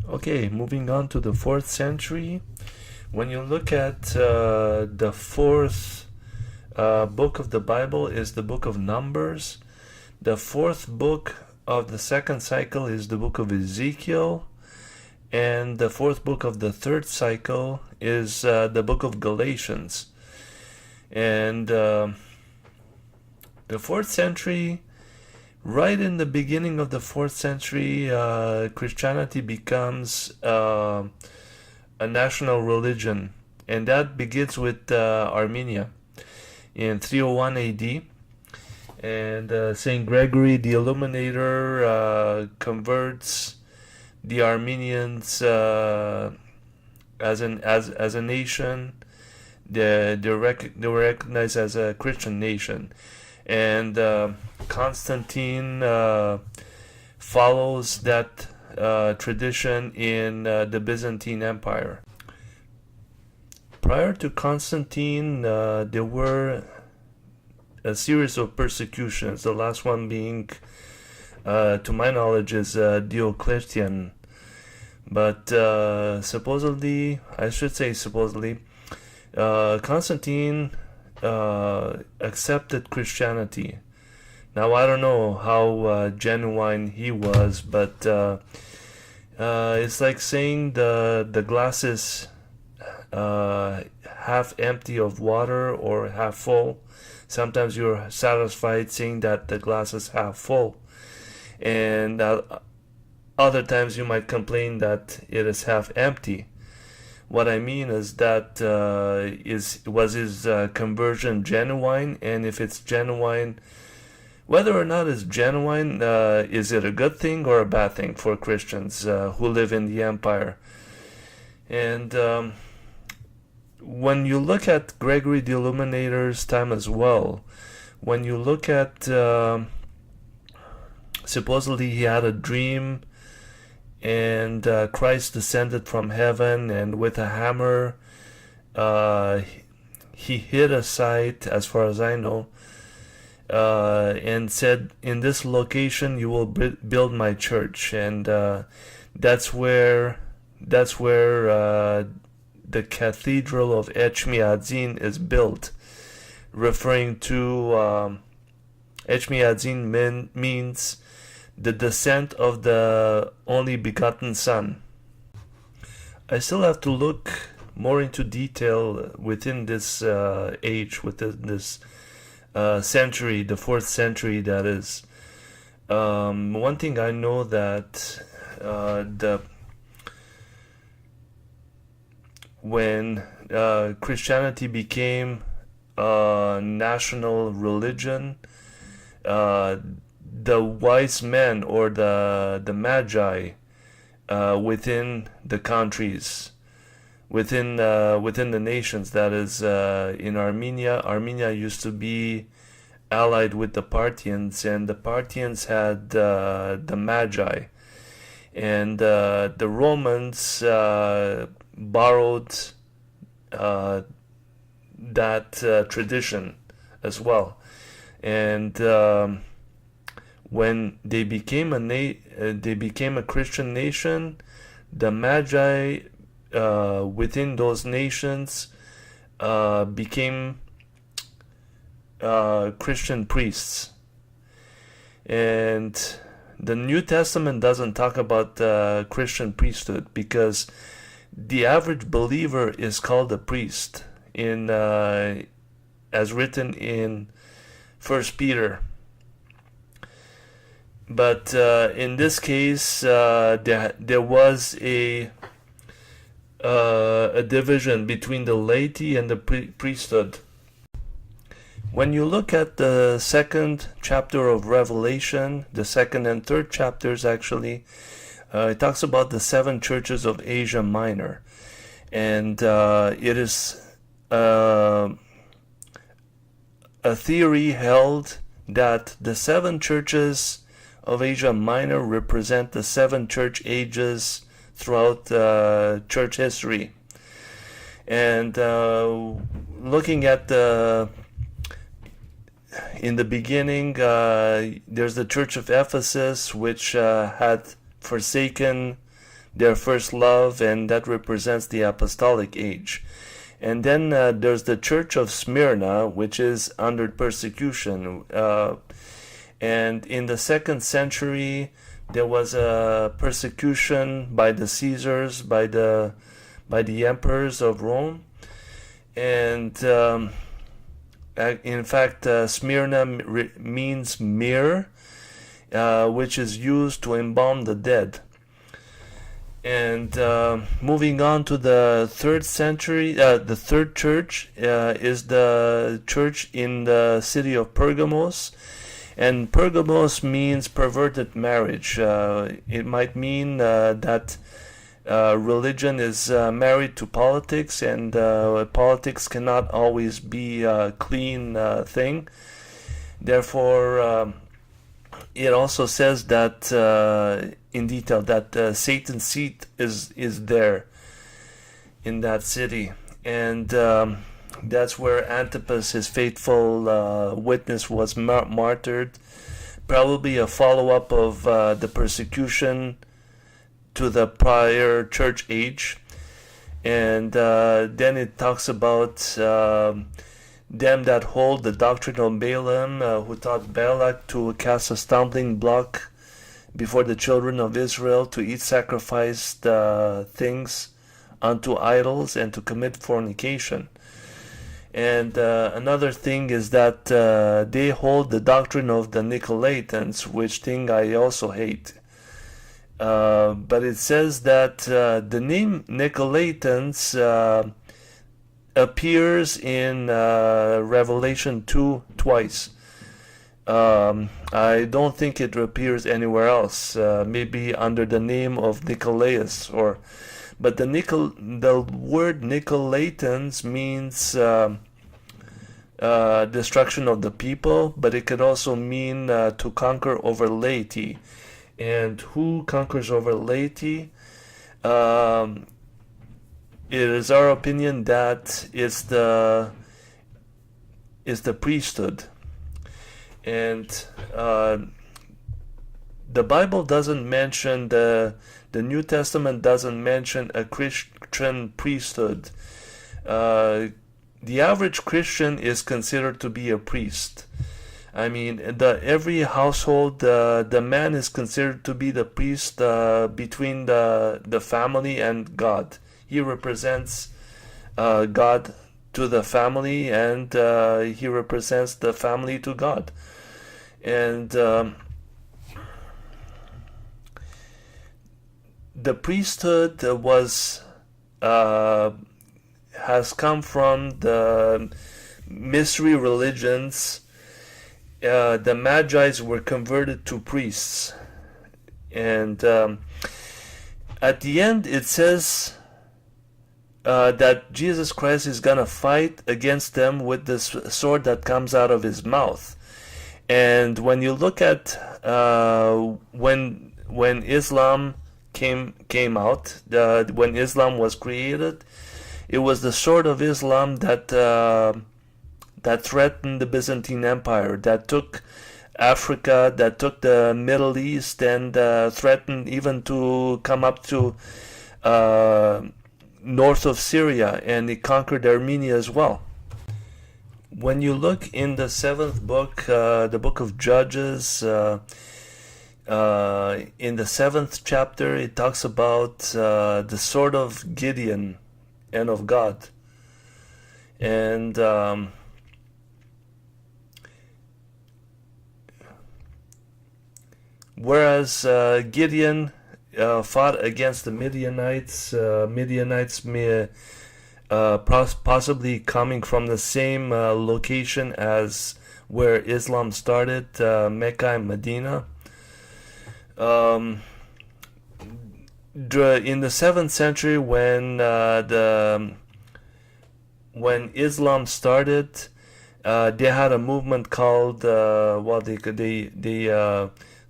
Okay, moving on to the 4th century. When you look at the fourth book of the Bible is the book of Numbers. The fourth book of the second cycle is the book of Ezekiel. And the fourth book of the third cycle is the book of Galatians. And the 4th century, right in the beginning of the 4th century, Christianity becomes a national religion. And that begins with Armenia in 301 AD. And Saint-Gregory, the Illuminator, converts the Armenians as a nation. They were recognized as a Christian nation. And Constantine follows that tradition in the Byzantine Empire. Prior to Constantine, there were a series of persecutions. The last one being, to my knowledge, is Diocletian. But supposedly, Constantine accepted Christianity. Now, I don't know how genuine he was, but it's like saying the glass is half empty of water or half full. Sometimes you're satisfied saying that the glass is half full, and other times you might complain that it is half empty. What I mean is that was his conversion genuine? And if it's genuine, whether or not it's genuine, is it a good thing or a bad thing for Christians who live in the empire? And when you look at Gregory the Illuminator's time as well, when you look at supposedly he had a dream and Christ descended from heaven, and with a hammer he hit a site, as far as I know, and said, in this location you will build my church. And that's where the Cathedral of Echmiadzin is built, referring to Echmiadzin means the descent of the only begotten Son. I still have to look more into detail within this age, within this century, the 4th century, that is. One thing I know that when Christianity became a national religion, the wise men, or the magi within the countries, within the nations, that is, in Armenia used to be allied with the Parthians, and the Parthians had the magi, and the Romans borrowed that tradition as well. And when they became a Christian nation, the Magi within those nations became Christian priests. And the New Testament doesn't talk about Christian priesthood, because the average believer is called a priest in as written in 1 Peter. But in this case, there was a division between the laity and the priesthood. When you look at the 2nd chapter of Revelation, the 2nd and 3rd chapters actually, it talks about the 7 churches of Asia Minor. And it is a theory held that the 7 churches of Asia Minor represent the 7 church ages throughout church history. And looking at in the beginning, there's the Church of Ephesus, which had forsaken their first love, and that represents the apostolic age. And then there's the Church of Smyrna, which is under persecution. And in the 2nd century, there was a persecution by the Caesars, by the emperors of Rome. And in fact, Smyrna means myrrh, which is used to embalm the dead. And moving on to the 3rd century, the 3rd church is the church in the city of Pergamos. And Pergamos means perverted marriage. It might mean that religion is married to politics, and politics cannot always be a clean thing. Therefore, it also says that in detail that Satan's seat is there in that city, and that's where Antipas, his faithful witness, was martyred. Probably a follow-up of the persecution to the prior church age. And then it talks about them that hold the doctrine of Balaam, who taught Balak to cast a stumbling block before the children of Israel, to eat sacrificed things unto idols, and to commit fornication. And another thing is that they hold the doctrine of the Nicolaitans, which thing I also hate. But it says that the name Nicolaitans appears in Revelation 2 twice. I don't think it appears anywhere else. Maybe under the name of Nicolaus, but the word Nicolaitans means destruction of the people, but it could also mean to conquer over laity. And who conquers over laity? It is our opinion that it's the priesthood. And the Bible doesn't mention, the New Testament doesn't mention a Christian priesthood. The average Christian is considered to be a priest. I mean, every household, the man is considered to be the priest between the family and God. He represents God to the family, and he represents the family to God. And the priesthood has come from the mystery religions. The Magi's were converted to priests, and at the end it says that Jesus Christ is gonna fight against them with this sword that comes out of his mouth. And when you look at when Islam came out, when Islam was created, it was the sword of Islam that threatened the Byzantine Empire, that took Africa, that took the Middle East, and threatened even to come up to north of Syria, and it conquered Armenia as well. When you look in the 7th book, the book of Judges, in the 7th chapter, it talks about the sword of Gideon and of God. And whereas Gideon fought against the Midianites, possibly coming from the same location as where Islam started, Mecca and Medina. In the 7th century, when Islam started, they had a movement called they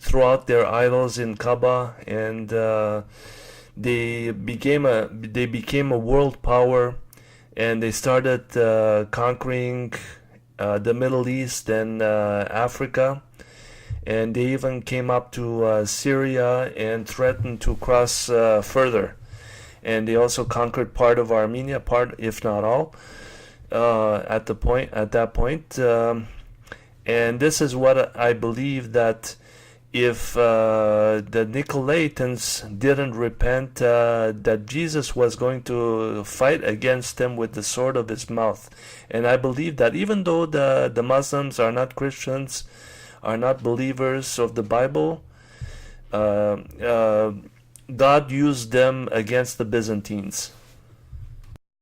threw out their idols in Kaaba, and they became a world power, and they started conquering the Middle East and Africa. and they even came up to Syria and threatened to cross further. And they also conquered part of Armenia, part, if not all, at that point. And this is what I believe, that if the Nicolaitans didn't repent, that Jesus was going to fight against them with the sword of his mouth. And I believe that even though the Muslims are not Christians, are not believers of the Bible, God used them against the Byzantines.